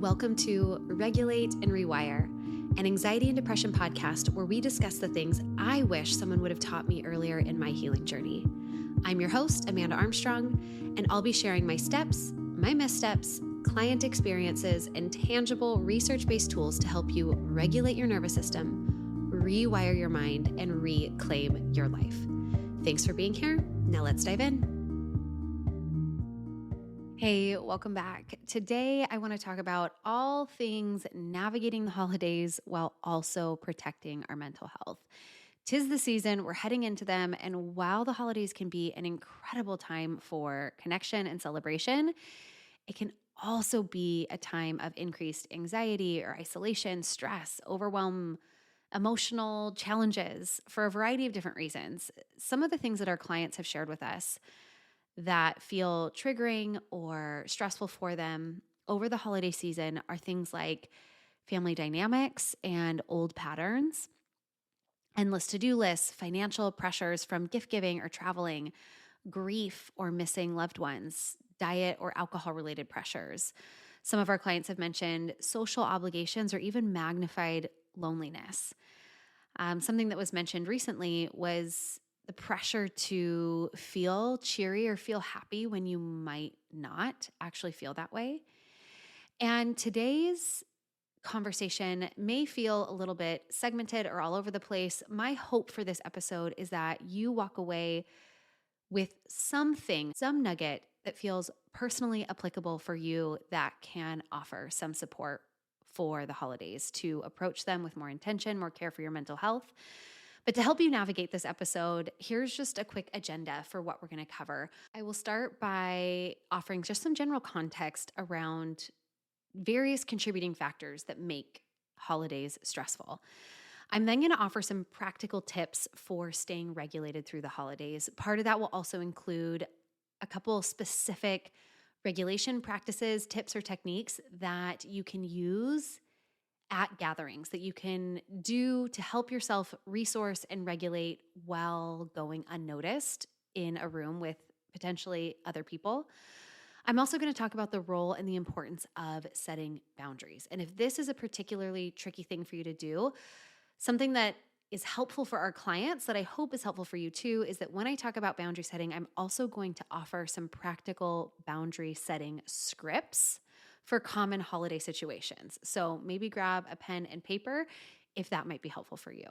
Welcome to Regulate and Rewire, an anxiety and depression podcast where we discuss the things I wish someone would have taught me earlier in my healing journey. I'm your host, Amanda Armstrong, and I'll be sharing my steps, my missteps, client experiences, and tangible research-based tools to help you regulate your nervous system, rewire your mind, and reclaim your life. Thanks for being here. Now let's dive in. Hey, welcome back. Today, I want to talk about all things navigating the holidays while also protecting our mental health. 'Tis the season, we're heading into them, and while the holidays can be an incredible time for connection and celebration, it can also be a time of increased anxiety or isolation, stress, overwhelm, emotional challenges for a variety of different reasons. Some of the things that our clients have shared with us that feel triggering or stressful for them over the holiday season are things like family dynamics and old patterns, endless to-do lists, financial pressures from gift giving or traveling, grief or missing loved ones, diet or alcohol-related pressures. Some of our clients have mentioned social obligations or even magnified loneliness. Something that was mentioned recently was the pressure to feel cheery or feel happy when you might not actually feel that way. And today's conversation may feel a little bit segmented or all over the place. My hope for this episode is that you walk away with something, some nugget that feels personally applicable for you that can offer some support for the holidays to approach them with more intention, more care for your mental health. But to help you navigate this episode, here's just a quick agenda for what we're going to cover. I will start by offering just some general context around various contributing factors that make holidays stressful. I'm then going to offer some practical tips for staying regulated through the holidays. Part of that will also include a couple specific regulation practices, tips, or techniques that you can use at gatherings that you can do to help yourself resource and regulate while going unnoticed in a room with potentially other people. I'm also going to talk about the role and the importance of setting boundaries. And if this is a particularly tricky thing for you to do, something that is helpful for our clients that I hope is helpful for you too is that when I talk about boundary setting, I'm also going to offer some practical boundary setting scripts for common holiday situations. So maybe grab a pen and paper if that might be helpful for you.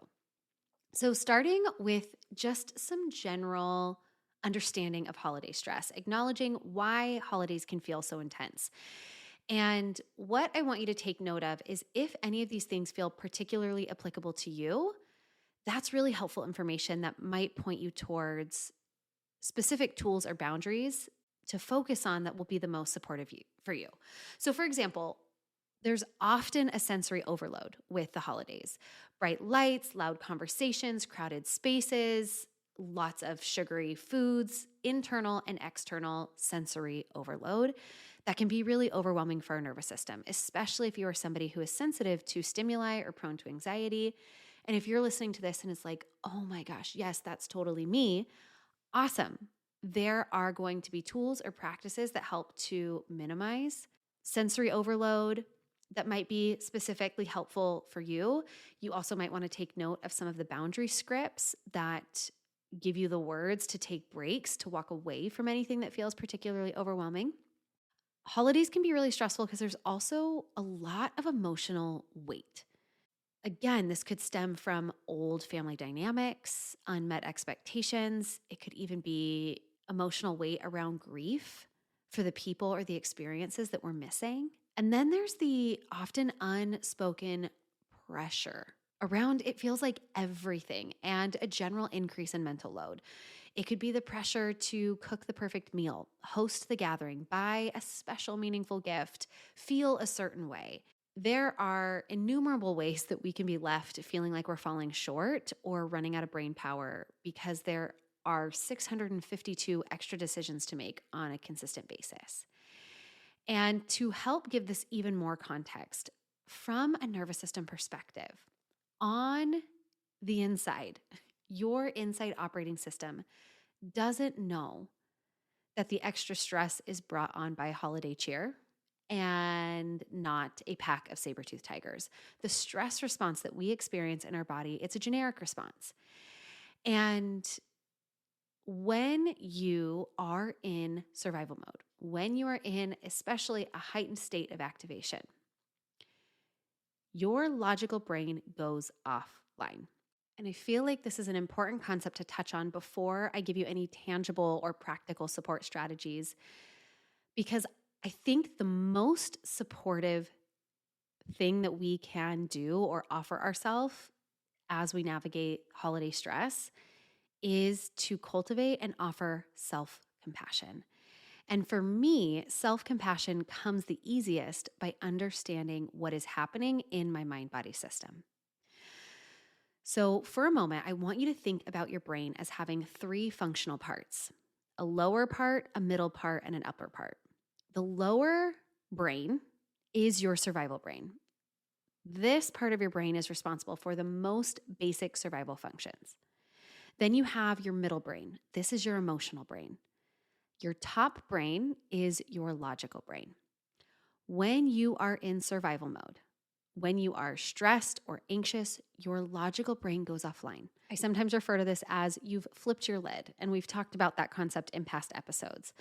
So starting with just some general understanding of holiday stress, acknowledging why holidays can feel so intense. And what I want you to take note of is if any of these things feel particularly applicable to you, that's really helpful information that might point you towards specific tools or boundaries to focus on that will be the most supportive for you. So for example, there's often a sensory overload with the holidays. Bright lights, loud conversations, crowded spaces, lots of sugary foods, internal and external sensory overload that can be really overwhelming for our nervous system, especially if you are somebody who is sensitive to stimuli or prone to anxiety. And if you're listening to this and it's like, oh my gosh, yes, that's totally me, awesome. There are going to be tools or practices that help to minimize sensory overload that might be specifically helpful for you. You also might want to take note of some of the boundary scripts that give you the words to take breaks, to walk away from anything that feels particularly overwhelming. Holidays can be really stressful because there's also a lot of emotional weight. Again, this could stem from old family dynamics, unmet expectations. It could even be emotional weight around grief for the people or the experiences that we're missing. And then there's the often unspoken pressure around it feels like everything and a general increase in mental load. It could be the pressure to cook the perfect meal, host the gathering, buy a special meaningful gift, feel a certain way. There are innumerable ways that we can be left feeling like we're falling short or running out of brain power because there are 652 extra decisions to make on a consistent basis. And to help give this even more context, from a nervous system perspective, on the inside, your inside operating system doesn't know that the extra stress is brought on by holiday cheer and not a pack of saber-toothed tigers. The stress response that we experience in our body, it's a generic response. And when you are in survival mode, when you are in especially a heightened state of activation, your logical brain goes offline. And I feel like this is an important concept to touch on before I give you any tangible or practical support strategies, because I think the most supportive thing that we can do or offer ourselves as we navigate holiday stress is to cultivate and offer self-compassion. And for me, self-compassion comes the easiest by understanding what is happening in my mind-body system. So for a moment, I want you to think about your brain as having three functional parts: a lower part, a middle part, and an upper part. The lower brain is your survival brain. This part of your brain is responsible for the most basic survival functions. Then you have your middle brain. This is your emotional brain. Your top brain is your logical brain. When you are in survival mode, when you are stressed or anxious, your logical brain goes offline. I sometimes refer to this as you've flipped your lid, and we've talked about that concept in past episodes.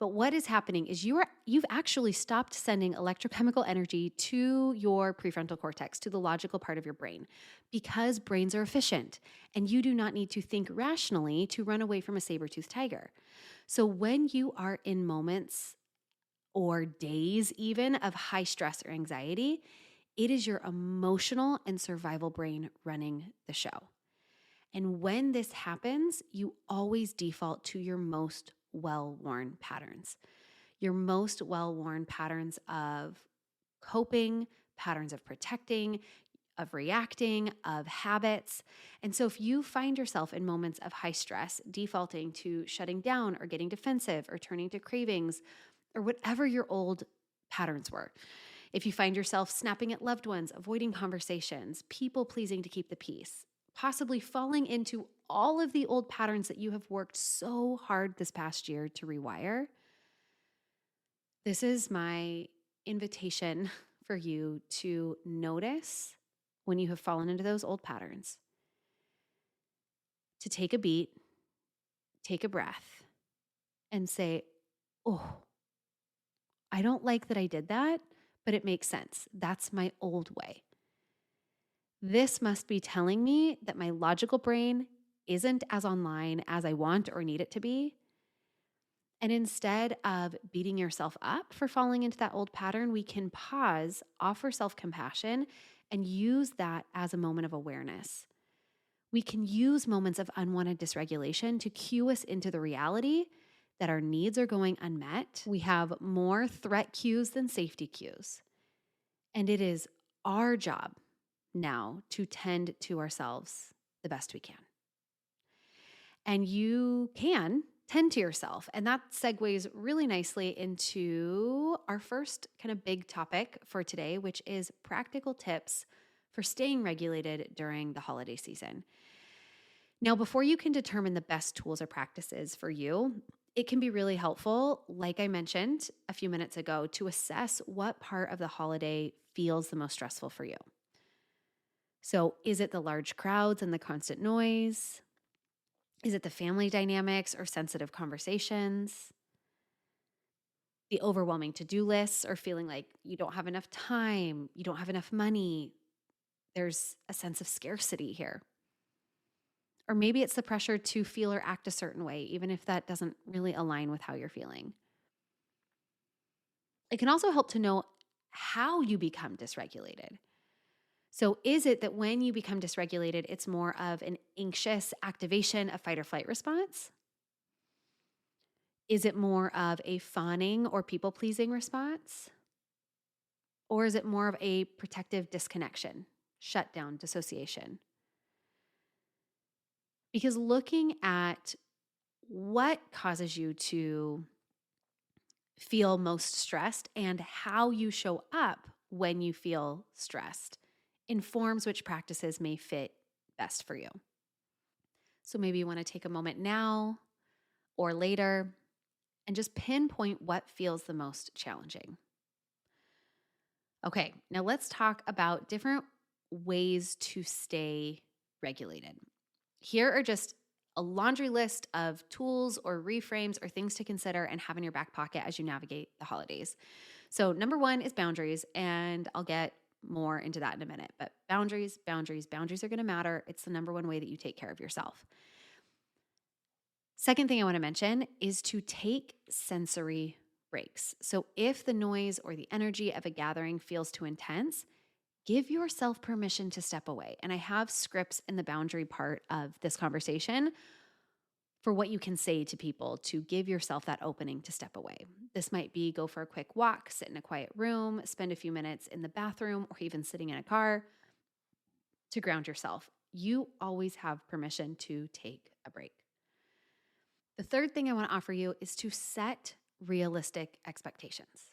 But what is happening is you've actually stopped sending electrochemical energy to your prefrontal cortex, to the logical part of your brain, because brains are efficient, and you do not need to think rationally to run away from a saber-toothed tiger. So when you are in moments or days even of high stress or anxiety, it is your emotional and survival brain running the show. And when this happens, you always default to your most well-worn patterns. Your most well-worn patterns of coping, patterns of protecting, of reacting, of habits. And so if you find yourself in moments of high stress, defaulting to shutting down or getting defensive or turning to cravings or whatever your old patterns were, if you find yourself snapping at loved ones, avoiding conversations, people pleasing to keep the peace, possibly falling into all of the old patterns that you have worked so hard this past year to rewire, this is my invitation for you to notice when you have fallen into those old patterns, to take a beat, take a breath, and say, oh, I don't like that I did that, but it makes sense. That's my old way. This must be telling me that my logical brain isn't as online as I want or need it to be. And instead of beating yourself up for falling into that old pattern, we can pause, offer self-compassion, and use that as a moment of awareness. We can use moments of unwanted dysregulation to cue us into the reality that our needs are going unmet. We have more threat cues than safety cues. And it is our job now to tend to ourselves the best we can. And you can tend to yourself. And that segues really nicely into our first kind of big topic for today, which is practical tips for staying regulated during the holiday season. Now, before you can determine the best tools or practices for you, it can be really helpful, like I mentioned a few minutes ago, to assess what part of the holiday feels the most stressful for you. So is it the large crowds and the constant noise? Is it the family dynamics or sensitive conversations? The overwhelming to-do lists or feeling like you don't have enough time, you don't have enough money? There's a sense of scarcity here. Or maybe it's the pressure to feel or act a certain way, even if that doesn't really align with how you're feeling. It can also help to know how you become dysregulated. So is it that when you become dysregulated, it's more of an anxious activation, a fight or flight response? Is it more of a fawning or people-pleasing response? Or is it more of a protective disconnection, shutdown, dissociation? Because looking at what causes you to feel most stressed and how you show up when you feel stressed informs which practices may fit best for you. So maybe you want to take a moment now or later and just pinpoint what feels the most challenging. Okay, now let's talk about different ways to stay regulated. Here are just a laundry list of tools or reframes or things to consider and have in your back pocket as you navigate the holidays. So, number one is boundaries, and I'll get more into that in a minute. But boundaries are going to matter. It's the number one way that you take care of yourself. Second thing I want to mention is to take sensory breaks. So, if the noise or the energy of a gathering feels too intense, give yourself permission to step away. And I have scripts in the boundary part of this conversation for what you can say to people to give yourself that opening to step away. This might be go for a quick walk, sit in a quiet room, spend a few minutes in the bathroom, or even sitting in a car to ground yourself. You always have permission to take a break. The third thing I want to offer you is to set realistic expectations.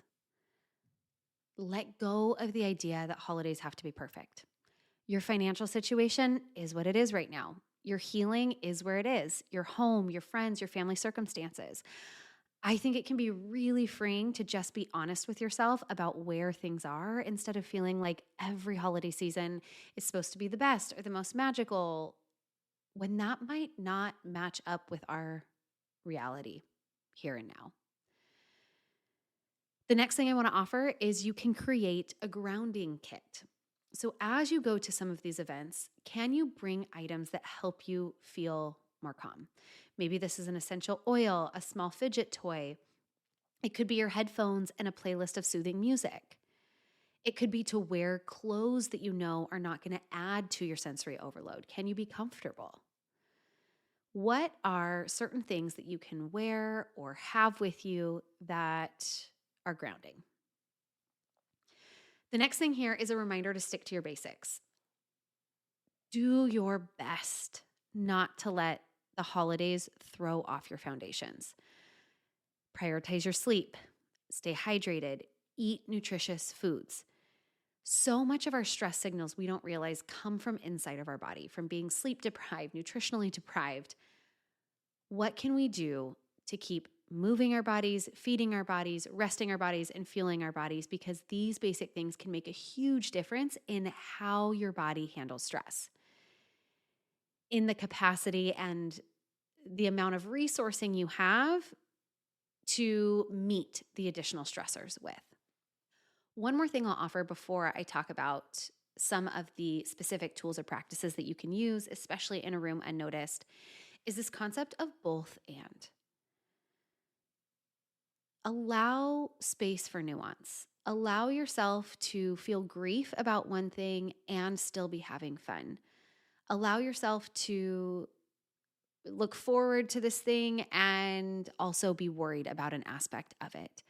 Let go of the idea that holidays have to be perfect. Your financial situation is what it is right now. Your healing is where it is. Your home, your friends, your family circumstances. I think it can be really freeing to just be honest with yourself about where things are instead of feeling like every holiday season is supposed to be the best or the most magical when that might not match up with our reality here and now. The next thing I want to offer is you can create a grounding kit. So as you go to some of these events, can you bring items that help you feel more calm? Maybe this is an essential oil, a small fidget toy. It could be your headphones and a playlist of soothing music. It could be to wear clothes that you know are not going to add to your sensory overload. Can you be comfortable? What are certain things that you can wear or have with you that are grounding? The next thing here is a reminder to stick to your basics. Do your best not to let the holidays throw off your foundations. Prioritize your sleep, stay hydrated, eat nutritious foods. So much of our stress signals we don't realize come from inside of our body, from being sleep deprived, nutritionally deprived. What can we do to keep moving our bodies, feeding our bodies, resting our bodies, and fueling our bodies? Because these basic things can make a huge difference in how your body handles stress, in the capacity and the amount of resourcing you have to meet the additional stressors with. One more thing I'll offer before I talk about some of the specific tools or practices that you can use, especially in a room unnoticed, is this concept of both and. Allow space for nuance. Allow yourself to feel grief about one thing and still be having fun. Allow yourself to look forward to this thing and also be worried about an aspect of it.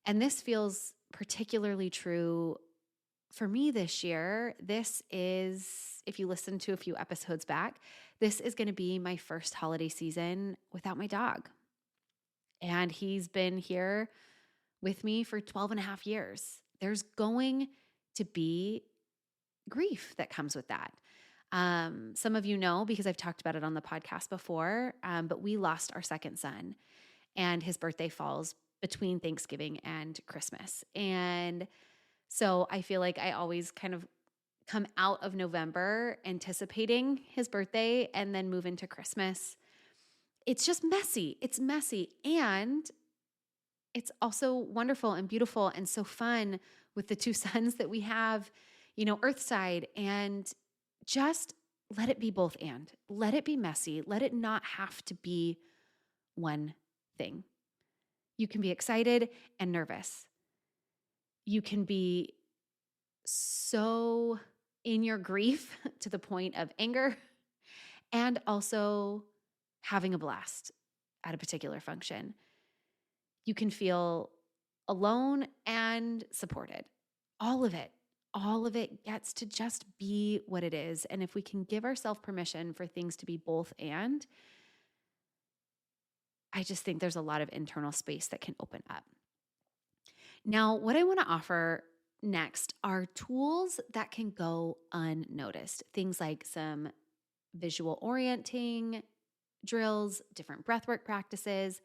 And this feels particularly true for me this year. This is, if you listen to a few episodes back, this is going to be my first holiday season without my dog. And he's been here with me for 12 and a half years. There's going to be grief that comes with that. Some of you know because I've talked about it on the podcast before, but we lost our second son, and his birthday falls between Thanksgiving and Christmas. And so I feel like I always kind of come out of November anticipating his birthday and then move into Christmas. It's just messy. It's messy. And it's also wonderful and beautiful and so fun with the two sons that we have, Earthside. And just let it be both and. Let it be messy. Let it not have to be one thing. You can be excited and nervous. You can be so in your grief to the point of anger and also having a blast at a particular function. You can feel alone and supported. All of it gets to just be what it is. And if we can give ourselves permission for things to be both and, I just think there's a lot of internal space that can open up. Now, what I want to offer next are tools that can go unnoticed. Things like some visual orienting drills, different breathwork practices.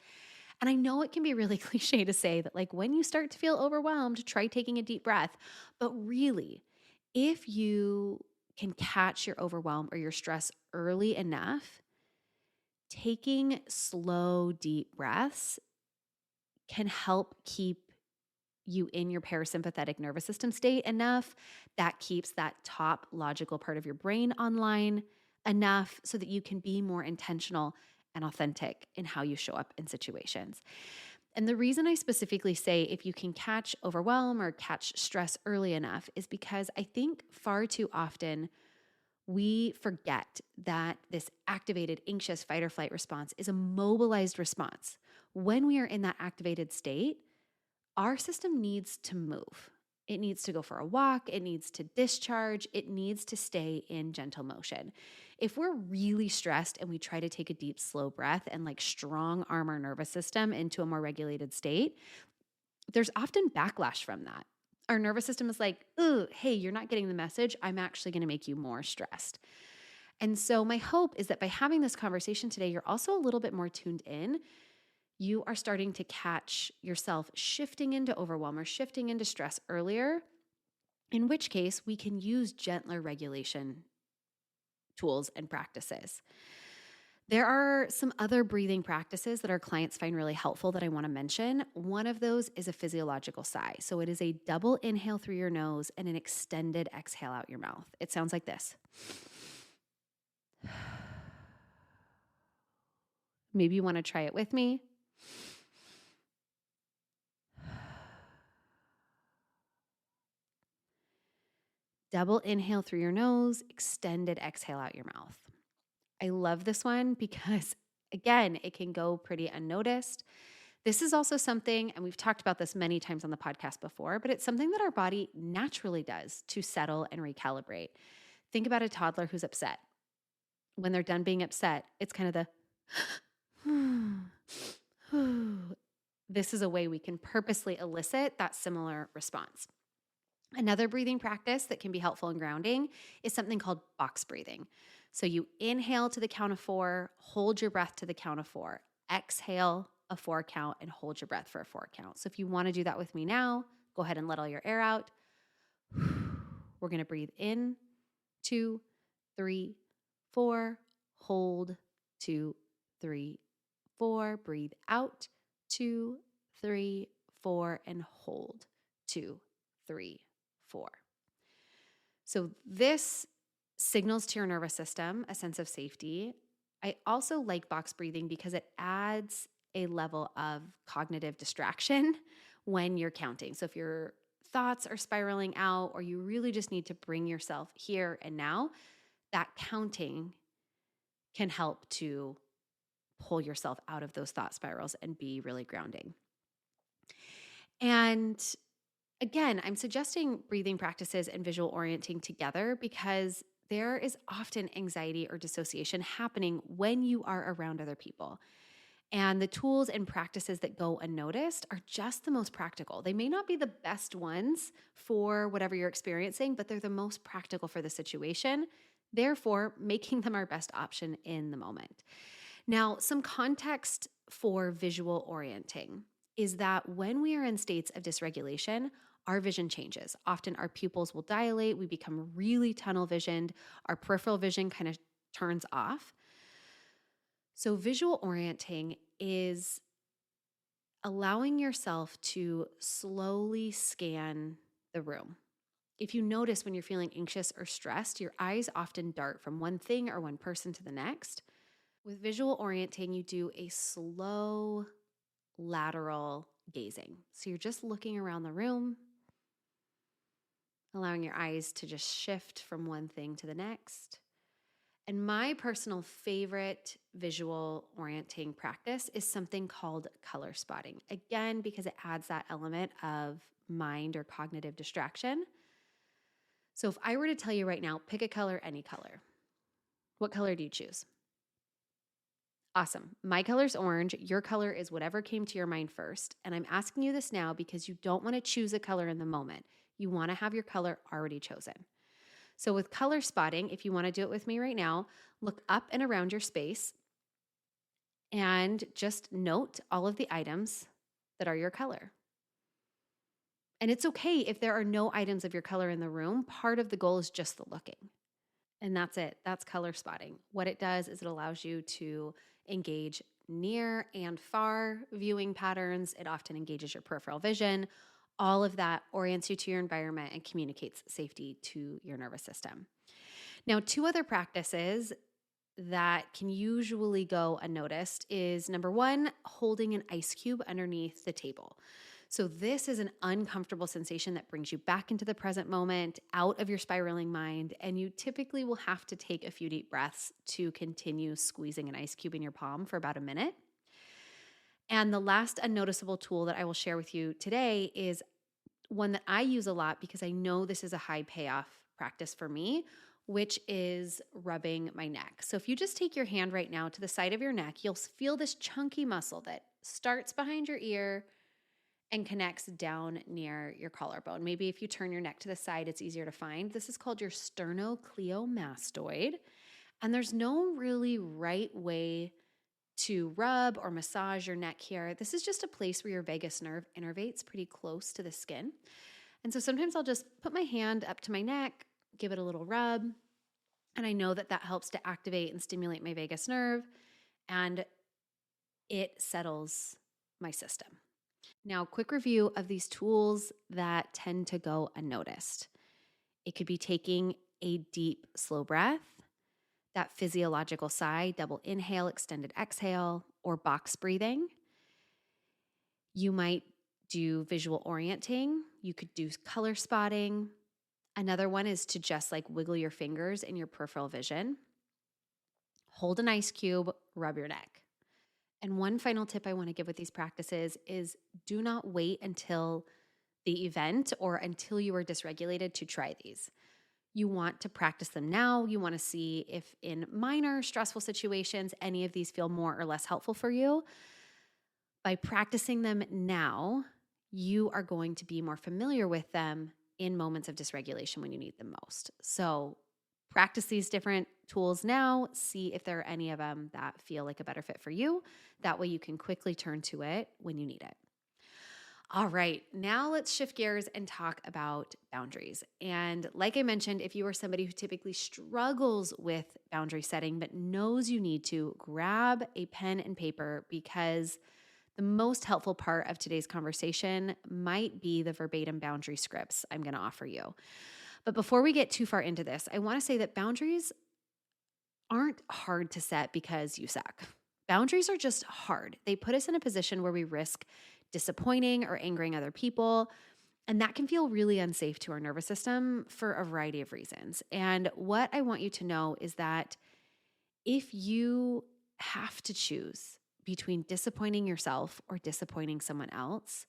And I know it can be really cliche to say that, like, when you start to feel overwhelmed, try taking a deep breath. But really, if you can catch your overwhelm or your stress early enough, taking slow, deep breaths can help keep you in your parasympathetic nervous system state enough that keeps that top logical part of your brain online enough so that you can be more intentional and authentic in how you show up in situations. And the reason I specifically say if you can catch overwhelm or catch stress early enough is because I think far too often we forget that this activated, anxious fight or flight response is a mobilized response. When we are in that activated state, our system needs to move. It needs to go for a walk. It needs to discharge. It needs to stay in gentle motion. If we're really stressed and we try to take a deep, slow breath and like strong arm our nervous system into a more regulated state, there's often backlash from that. Our nervous system is like, "Ooh, hey, you're not getting the message. I'm actually going to make you more stressed." And so my hope is that by having this conversation today, you're also a little bit more tuned in. You are starting to catch yourself shifting into overwhelm or shifting into stress earlier, in which case we can use gentler regulation tools and practices. There are some other breathing practices that our clients find really helpful that I want to mention. One of those is a physiological sigh. So it is a double inhale through your nose and an extended exhale out your mouth. It sounds like this. Maybe you want to try it with me. Double inhale through your nose, extended exhale out your mouth. I love this one because, again, it can go pretty unnoticed. This is also something, and we've talked about this many times on the podcast before, but it's something that our body naturally does to settle and recalibrate. Think about a toddler who's upset. When they're done being upset, it's kind of the this is a way we can purposely elicit that similar response. Another breathing practice that can be helpful in grounding is something called box breathing. So you inhale to the count of 4, hold your breath to the count of 4, exhale a 4 count, and hold your breath for a 4 count. So if you want to do that with me now, go ahead and let all your air out. We're going to breathe in, 2, 3, 4, hold, 2, 3, 4, breathe out, 2, 3, 4, and hold, 2, 3, 4. So this signals to your nervous system a sense of safety. I also like box breathing because it adds a level of cognitive distraction when you're counting. So if your thoughts are spiraling out or you really just need to bring yourself here and now, that counting can help to pull yourself out of those thought spirals and be really grounding. And again, I'm suggesting breathing practices and visual orienting together because there is often anxiety or dissociation happening when you are around other people. And the tools and practices that go unnoticed are just the most practical. They may not be the best ones for whatever you're experiencing, but they're the most practical for the situation, therefore making them our best option in the moment. Now, some context for visual orienting is that when we are in states of dysregulation, our vision changes. Often our pupils will dilate, we become really tunnel visioned, our peripheral vision kind of turns off. So visual orienting is allowing yourself to slowly scan the room. If you notice when you're feeling anxious or stressed, your eyes often dart from one thing or one person to the next. With visual orienting, you do a slow lateral gazing. So you're just looking around the room, allowing your eyes to just shift from one thing to the next. And my personal favorite visual orienting practice is something called color spotting. Again, because it adds that element of mind or cognitive distraction. So if I were to tell you right now, pick a color, any color, what color do you choose? Awesome. My color is orange. Your color is whatever came to your mind first. And I'm asking you this now because you don't want to choose a color in the moment. You want to have your color already chosen. So with color spotting, if you want to do it with me right now, look up and around your space and just note all of the items that are your color. And it's okay if there are no items of your color in the room. Part of the goal is just the looking. And that's it. That's color spotting. What it does is it allows you to engage near and far viewing patterns. It often engages your peripheral vision. All of that orients you to your environment and communicates safety to your nervous system. Now, two other practices that can usually go unnoticed is number one, holding an ice cube underneath the table. So, this is an uncomfortable sensation that brings you back into the present moment, out of your spiraling mind, and you typically will have to take a few deep breaths to continue squeezing an ice cube in your palm for about a minute. And the last unnoticeable tool that I will share with you today is one that I use a lot because I know this is a high payoff practice for me, which is rubbing my neck. So if you just take your hand right now to the side of your neck, you'll feel this chunky muscle that starts behind your ear and connects down near your collarbone. Maybe if you turn your neck to the side, it's easier to find. This is called your sternocleidomastoid. And there's no really right way to rub or massage your neck here. This is just a place where your vagus nerve innervates pretty close to the skin. And so sometimes I'll just put my hand up to my neck, give it a little rub, and I know that that helps to activate and stimulate my vagus nerve, and it settles my system. Now, quick review of these tools that tend to go unnoticed. It could be taking a deep, slow breath, that physiological sigh, double inhale, extended exhale, or box breathing. You might do visual orienting. You could do color spotting. Another one is to just like wiggle your fingers in your peripheral vision. Hold an ice cube, rub your neck. And one final tip I want to give with these practices is do not wait until the event or until you are dysregulated to try these. You want to practice them now. You want to see if in minor stressful situations, any of these feel more or less helpful for you. By practicing them now, you are going to be more familiar with them in moments of dysregulation when you need them most. So practice these different tools now. See if there are any of them that feel like a better fit for you. That way you can quickly turn to it when you need it. All right, now let's shift gears and talk about boundaries. And like I mentioned, if you are somebody who typically struggles with boundary setting but knows you need to, grab a pen and paper because the most helpful part of today's conversation might be the verbatim boundary scripts I'm going to offer you. But before we get too far into this, I want to say that boundaries aren't hard to set because you suck. Boundaries are just hard. They put us in a position where we risk disappointing or angering other people, and that can feel really unsafe to our nervous system for a variety of reasons. And what I want you to know is that if you have to choose between disappointing yourself or disappointing someone else,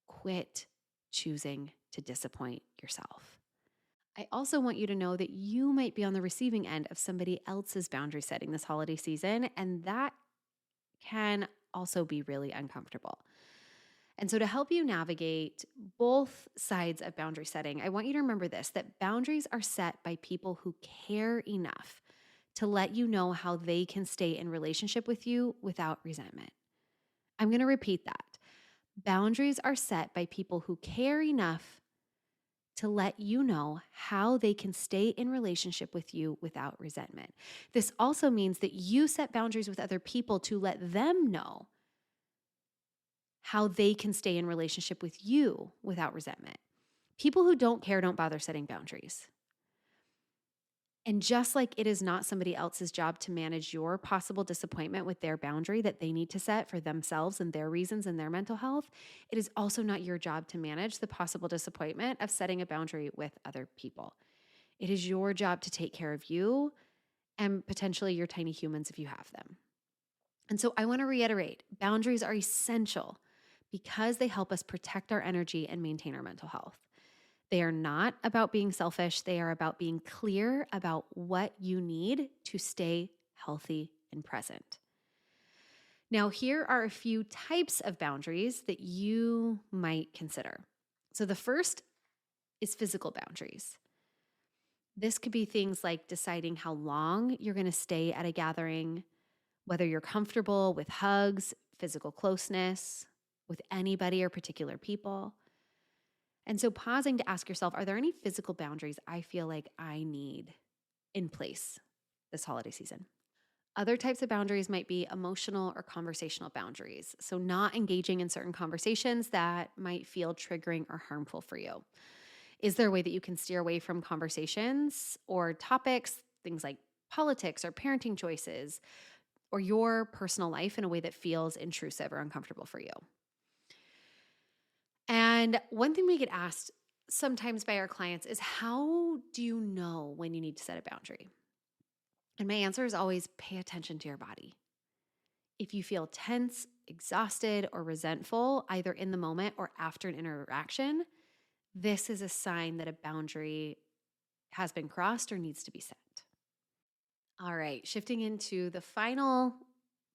quit choosing to disappoint yourself. I also want you to know that you might be on the receiving end of somebody else's boundary setting this holiday season, and that can also be really uncomfortable. And so to help you navigate both sides of boundary setting, I want you to remember this, that boundaries are set by people who care enough to let you know how they can stay in relationship with you without resentment. I'm going to repeat that. Boundaries are set by people who care enough to let you know how they can stay in relationship with you without resentment. This also means that you set boundaries with other people to let them know how they can stay in relationship with you without resentment. People who don't care don't bother setting boundaries. And just like it is not somebody else's job to manage your possible disappointment with their boundary that they need to set for themselves and their reasons and their mental health, it is also not your job to manage the possible disappointment of setting a boundary with other people. It is your job to take care of you and potentially your tiny humans if you have them. And so I want to reiterate, boundaries are essential because they help us protect our energy and maintain our mental health. They are not about being selfish. They are about being clear about what you need to stay healthy and present. Now, here are a few types of boundaries that you might consider. So the first is physical boundaries. This could be things like deciding how long you're going to stay at a gathering, whether you're comfortable with hugs, physical closeness, with anybody or particular people. And so pausing to ask yourself, are there any physical boundaries I feel like I need in place this holiday season? Other types of boundaries might be emotional or conversational boundaries. So, not engaging in certain conversations that might feel triggering or harmful for you. Is there a way that you can steer away from conversations or topics, things like politics or parenting choices, or your personal life in a way that feels intrusive or uncomfortable for you? And one thing we get asked sometimes by our clients is, how do you know when you need to set a boundary? And my answer is always pay attention to your body. If you feel tense, exhausted, or resentful, either in the moment or after an interaction, this is a sign that a boundary has been crossed or needs to be set. All right, shifting into the final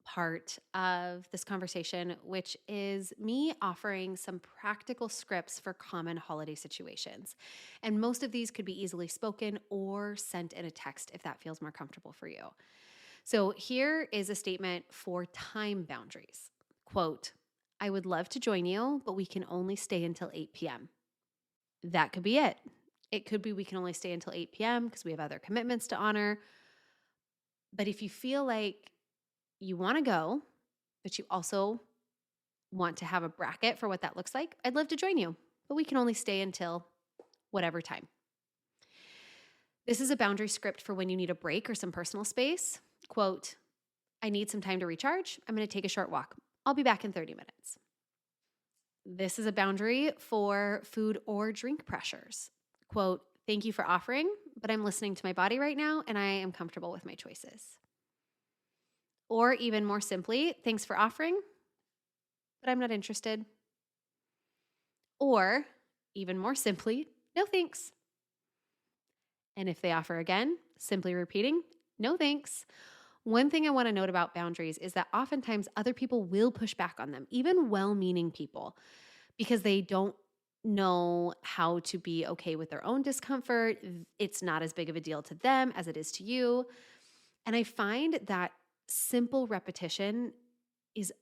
part of this conversation, which is me offering some practical scripts for common holiday situations. And most of these could be easily spoken or sent in a text if that feels more comfortable for you. So here is a statement for time boundaries. Quote, I would love to join you, but we can only stay until 8 p.m. That could be it. It could be we can only stay until 8 p.m. because we have other commitments to honor. But if you feel like you want to go, but you also want to have a bracket for what that looks like, I'd love to join you, but we can only stay until whatever time. This is a boundary script for when you need a break or some personal space. Quote, I need some time to recharge. I'm going to take a short walk. I'll be back in 30 minutes. This is a boundary for food or drink pressures. Quote, thank you for offering, but I'm listening to my body right now and I am comfortable with my choices. Or even more simply, thanks for offering, but I'm not interested. Or even more simply, no thanks. And if they offer again, simply repeating, no thanks. One thing I want to note about boundaries is that oftentimes other people will push back on them, even well-meaning people, because they don't know how to be okay with their own discomfort. It's not as big of a deal to them as it is to you. And I find that simple repetition is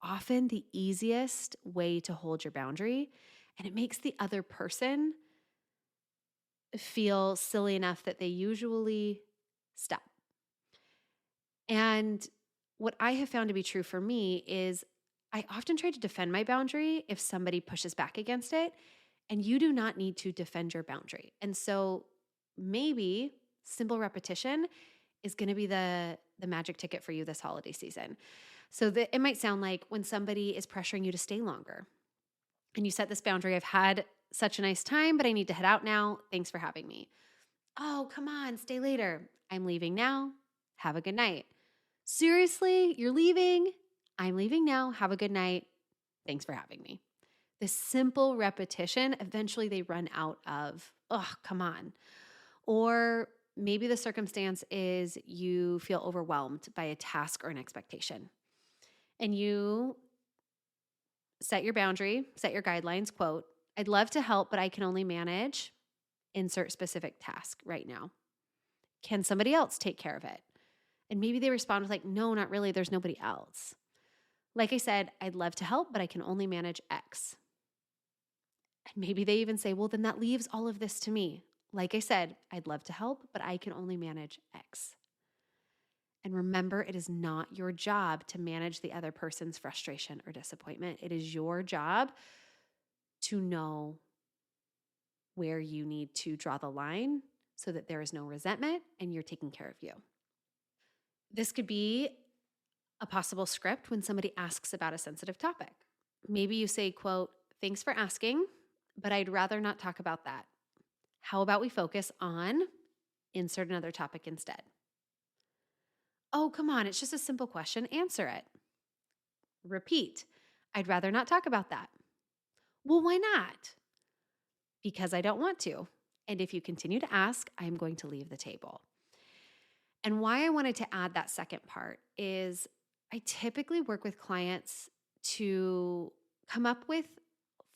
often the easiest way to hold your boundary, and it makes the other person feel silly enough that they usually stop. And what I have found to be true for me is I often try to defend my boundary if somebody pushes back against it, and you do not need to defend your boundary. And so maybe simple repetition is going to be the magic ticket for you this holiday season. So it might sound like when somebody is pressuring you to stay longer and you set this boundary, I've had such a nice time, but I need to head out now. Thanks for having me. Oh, come on, stay later. I'm leaving now. Have a good night. Seriously, you're leaving? I'm leaving now. Have a good night. Thanks for having me. This simple repetition, eventually they run out of, oh, come on. Or maybe the circumstance is you feel overwhelmed by a task or an expectation. And you set your boundary, set your guidelines, quote, I'd love to help, but I can only manage insert specific task right now. Can somebody else take care of it? And maybe they respond with like, no, not really. There's nobody else. Like I said, I'd love to help, but I can only manage X. And maybe they even say, well, then that leaves all of this to me. Like I said, I'd love to help, but I can only manage X. And remember, it is not your job to manage the other person's frustration or disappointment. It is your job to know where you need to draw the line so that there is no resentment and you're taking care of you. This could be a possible script when somebody asks about a sensitive topic. Maybe you say, quote, thanks for asking, but I'd rather not talk about that. How about we focus on insert another topic instead? Oh, come on, it's just a simple question. Answer it. Repeat. I'd rather not talk about that. Well, why not? Because I don't want to. And if you continue to ask, I'm going to leave the table. And why I wanted to add that second part is I typically work with clients to come up with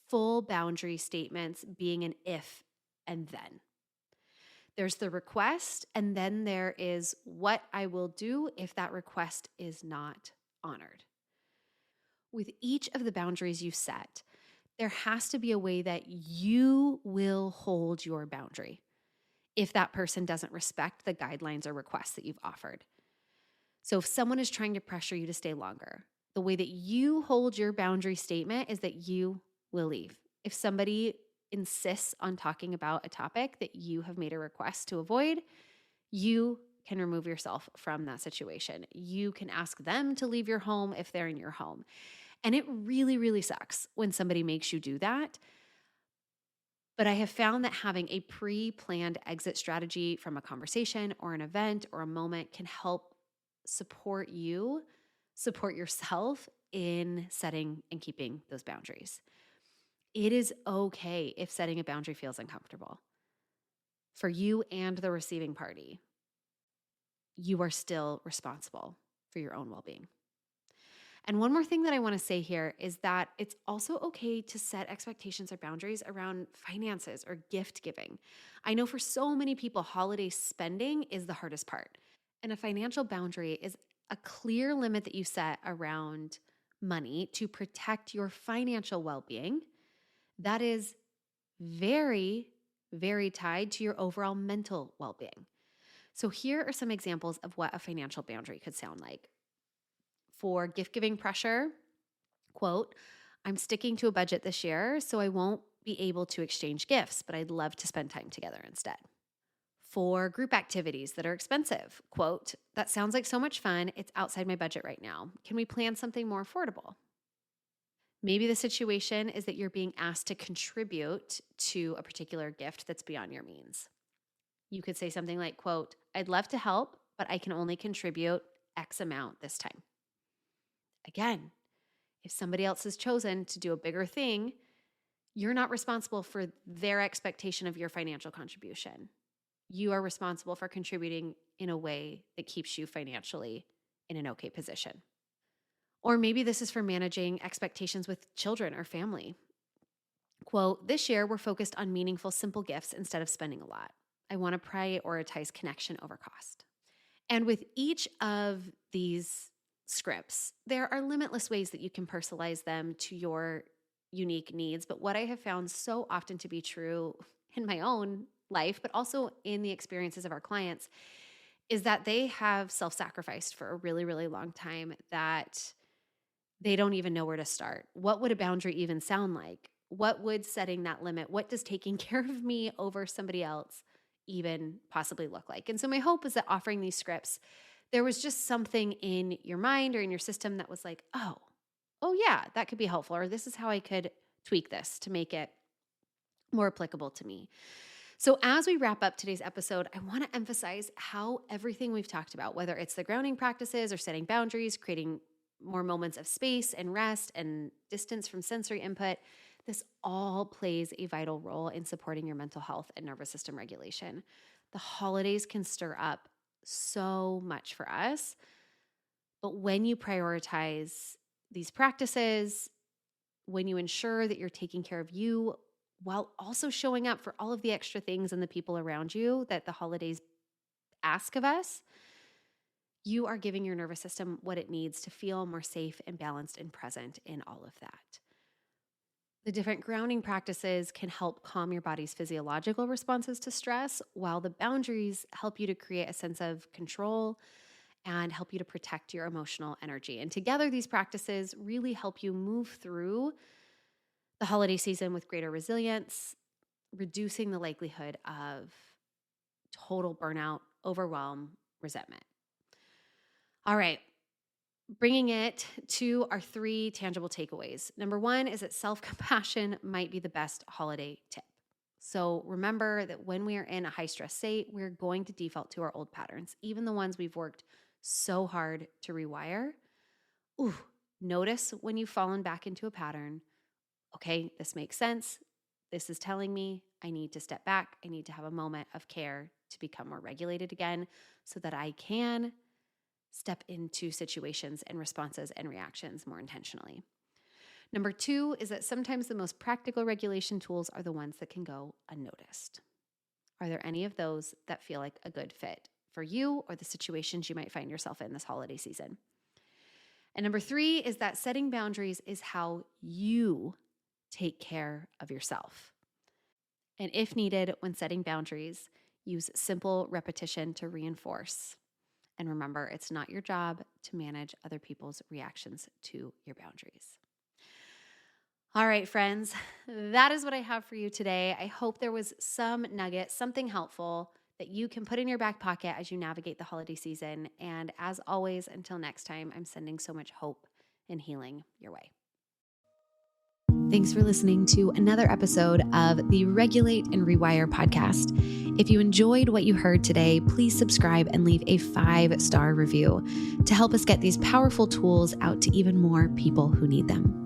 full boundary statements being an if and then. There's the request, and then there is what I will do if that request is not honored. With each of the boundaries you set, there has to be a way that you will hold your boundary if that person doesn't respect the guidelines or requests that you've offered. So if someone is trying to pressure you to stay longer, the way that you hold your boundary statement is that you will leave. If somebody insists on talking about a topic that you have made a request to avoid, you can remove yourself from that situation. You can ask them to leave your home if they're in your home. And it really, really sucks when somebody makes you do that. But I have found that having a pre-planned exit strategy from a conversation or an event or a moment can help support yourself in setting and keeping those boundaries. It is okay if setting a boundary feels uncomfortable for you and the receiving party. You are still responsible for your own well-being. And one more thing that I want to say here is that it's also okay to set expectations or boundaries around finances or gift giving. I know for so many people, holiday spending is the hardest part. And a financial boundary is a clear limit that you set around money to protect your financial well-being that is very, very tied to your overall mental well-being. So here are some examples of what a financial boundary could sound like. For gift-giving pressure, quote, I'm sticking to a budget this year, so I won't be able to exchange gifts, but I'd love to spend time together instead. For group activities that are expensive, quote, that sounds like so much fun. It's outside my budget right now. Can we plan something more affordable? Maybe the situation is that you're being asked to contribute to a particular gift that's beyond your means. You could say something like, quote, I'd love to help, but I can only contribute X amount this time. Again, if somebody else has chosen to do a bigger thing, you're not responsible for their expectation of your financial contribution. You are responsible for contributing in a way that keeps you financially in an okay position. Or maybe this is for managing expectations with children or family. Quote, this year we're focused on meaningful, simple gifts instead of spending a lot. I want to prioritize connection over cost. And with each of these scripts, there are limitless ways that you can personalize them to your unique needs. But what I have found so often to be true in my own life, but also in the experiences of our clients, is that they have self-sacrificed for a really, really long time that they don't even know where to start. What would a boundary even sound like? What would setting that limit, what does taking care of me over somebody else even possibly look like? And so my hope is that offering these scripts, there was just something in your mind or in your system that was like, oh yeah, that could be helpful. Or this is how I could tweak this to make it more applicable to me. So as we wrap up today's episode, I want to emphasize how everything we've talked about, whether it's the grounding practices or setting boundaries, creating more moments of space and rest and distance from sensory input, this all plays a vital role in supporting your mental health and nervous system regulation. The holidays can stir up so much for us, but when you prioritize these practices, when you ensure that you're taking care of you while also showing up for all of the extra things and the people around you that the holidays ask of us, you are giving your nervous system what it needs to feel more safe and balanced and present in all of that. The different grounding practices can help calm your body's physiological responses to stress, while the boundaries help you to create a sense of control and help you to protect your emotional energy. And together, these practices really help you move through the holiday season with greater resilience, reducing the likelihood of total burnout, overwhelm, resentment. All right, bringing it to our 3 tangible takeaways. Number 1 is that self-compassion might be the best holiday tip. So remember that when we are in a high-stress state, we're going to default to our old patterns, even the ones we've worked so hard to rewire. Ooh, notice when you've fallen back into a pattern. Okay, this makes sense. This is telling me I need to step back. I need to have a moment of care to become more regulated again so that I can step into situations and responses and reactions more intentionally. Number 2 is that sometimes the most practical regulation tools are the ones that can go unnoticed. Are there any of those that feel like a good fit for you or the situations you might find yourself in this holiday season? And number 3 is that setting boundaries is how you take care of yourself. And if needed, when setting boundaries, use simple repetition to reinforce. And remember, it's not your job to manage other people's reactions to your boundaries. All right, friends, that is what I have for you today. I hope there was some nugget, something helpful that you can put in your back pocket as you navigate the holiday season. And as always, until next time, I'm sending so much hope and healing your way. Thanks for listening to another episode of the Regulate and Rewire podcast. If you enjoyed what you heard today, please subscribe and leave a 5-star review to help us get these powerful tools out to even more people who need them.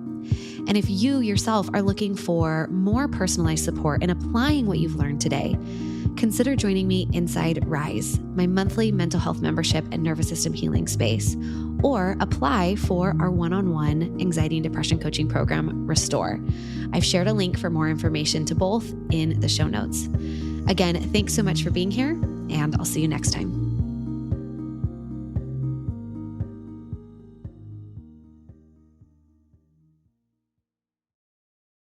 And if you yourself are looking for more personalized support in applying what you've learned today, consider joining me inside Rise, my monthly mental health membership and nervous system healing space, or apply for our one-on-one anxiety and depression coaching program, Restore. I've shared a link for more information to both in the show notes. Again, thanks so much for being here, and I'll see you next time.